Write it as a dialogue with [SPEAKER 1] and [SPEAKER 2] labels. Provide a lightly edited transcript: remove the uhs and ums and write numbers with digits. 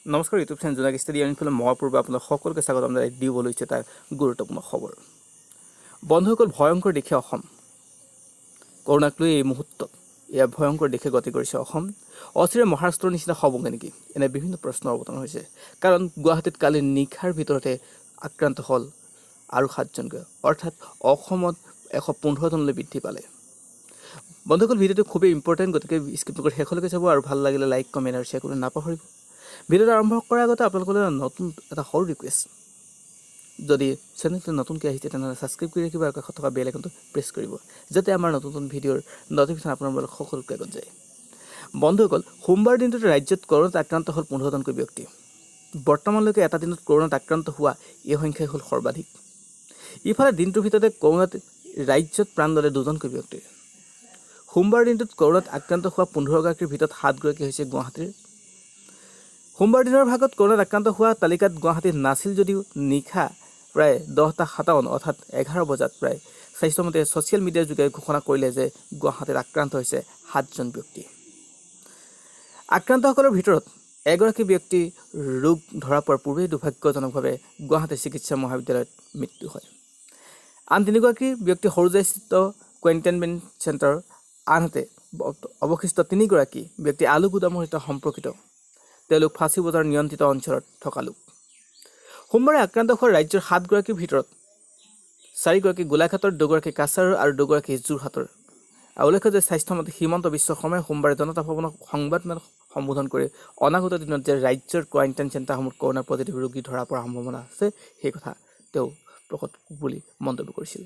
[SPEAKER 1] নমস্কাৰ YouTube channel জোনাক study আইনফালে মহাপূৰ্বে আপোনাক সকলোকে স্বাগতম জনাই দিবলৈ এটা গুৰুত্বপূৰ্ণ খবৰ। বন্ধুসকল, ভয়ংকৰ দিশে অসম কৰোণাক লৈ এই মুহূৰ্তত এয়া ভয়ংকৰ দিশে গতি কৰিছে অসম। অচিৰে মহাৰাষ্ট্ৰৰ নিচিনা হ'বগে নেকি? এনে বিভিন্ন প্ৰশ্ন অৱতাৰণা হৈছে। কাৰণ গুৱাহাটীত কালি নিশাৰ ভিতৰতে আক্ৰান্ত হ'ল আৰু 7জনকৈ, অৰ্থাৎ অসমত 115 জনলৈ বৃদ্ধি পালে। বন্ধুসকল, ভিডিঅ'টো খুবেই ইম্পৰ্টেণ্ট, গতিকে স্কিপ নকৰি শেষলৈকে চাব আৰু ভাল লাগিলে লাইক, কমেণ্ট আৰু শ্বেয়াৰ কৰিবলৈ নাপাহৰিব। ভিডিঅ'টো আৰম্ভ কৰাৰ আগতে আপোনালোকলৈ নতুন এটা সৰু ৰিকুৱেষ্ট, যদি চেনেলটো নতুনকৈ আহিছে তেনেহ'লে ছাবস্ক্ৰাইব কৰি ৰাখিব আৰু কাষত থকা বেল আইকনটো প্ৰেছ কৰিব, যাতে আমাৰ নতুন ভিডিঅ'ৰ নটিফিকেশ্যন আপোনাৰ মোবাইলত সকলোতকৈ আগত যায়। বন্ধুসকল, সোমবাৰ দিনটোতে ৰাজ্যত কৰোণাত আক্ৰান্ত হ'ল 15জনকৈ ব্যক্তি। বৰ্তমানলৈকে এটা দিনত কৰোণাত আক্ৰান্ত হোৱা এই সংখ্যাই হ'ল সৰ্বাধিক। ইফালে দিনটোৰ ভিতৰতে কৰোণাত ৰাজ্যত প্ৰাণ ল'লে 2জনকৈ ব্যক্তিৰ। সোমবাৰ দিনটোত কৰোণাত আক্ৰান্ত হোৱা 15গৰাকীৰ ভিতৰত 7গৰাকী হৈছে গুৱাহাটীৰ। সোমবাৰ দিনৰ ভাগত কৰোণাত আক্ৰান্ত হোৱা তালিকাত গুৱাহাটীত নাছিল যদিও নিশা প্ৰায় 10:57 অৰ্থাৎ 11 বজাত প্ৰায় স্বাস্থ্যমন্ত্ৰীয়ে ছ'চিয়েল মিডিয়াৰ যোগেৰে ঘোষণা কৰিলে যে গুৱাহাটীত আক্ৰান্ত হৈছে 7জন ব্যক্তি। আক্ৰান্তসকলৰ ভিতৰত এগৰাকী ব্যক্তি ৰোগ ধৰা পোৱাৰ পূৰ্বেই দুৰ্ভাগ্যজনকভাৱে গুৱাহাটী চিকিৎসা মহাবিদ্যালয়ত মৃত্যু হয়। আন 3গৰাকী ব্যক্তি সৰুজাইস্থিত কোৱাৰেণ্টাইনমেণ্ট চেণ্টাৰ, আনহাতে অৱশিষ্ট 3গৰাকী ব্যক্তি আলু গুদামৰ সৈতে সম্পৰ্কিত। তেওঁলোক ফাঁচী বজাৰ নিয়ন্ত্ৰিত অঞ্চলত থকা লোক। সোমবাৰে আক্ৰান্ত হোৱা ৰাজ্যৰ 7গৰাকীৰ ভিতৰত 4গৰাকী গোলাঘাটৰ, 2গৰাকী কাছাৰৰ আৰু 2গৰাকী যোৰহাটৰ। উল্লেখ্য যে স্বাস্থ্যমন্ত্ৰী হিমন্ত বিশ্ব শৰ্মাই সোমবাৰে জনতা ভৱনক সংবাদমেলত সম্বোধন কৰি অনাগত দিনত যে ৰাজ্যৰ কোৱাৰেণ্টাইন চেণ্টাৰসমূহত কৰোণা পজিটিভ ৰোগী ধৰা পৰাৰ সম্ভাৱনা আছে, সেই কথা তেওঁ প্ৰকট বুলি মন্তব্য কৰিছিল।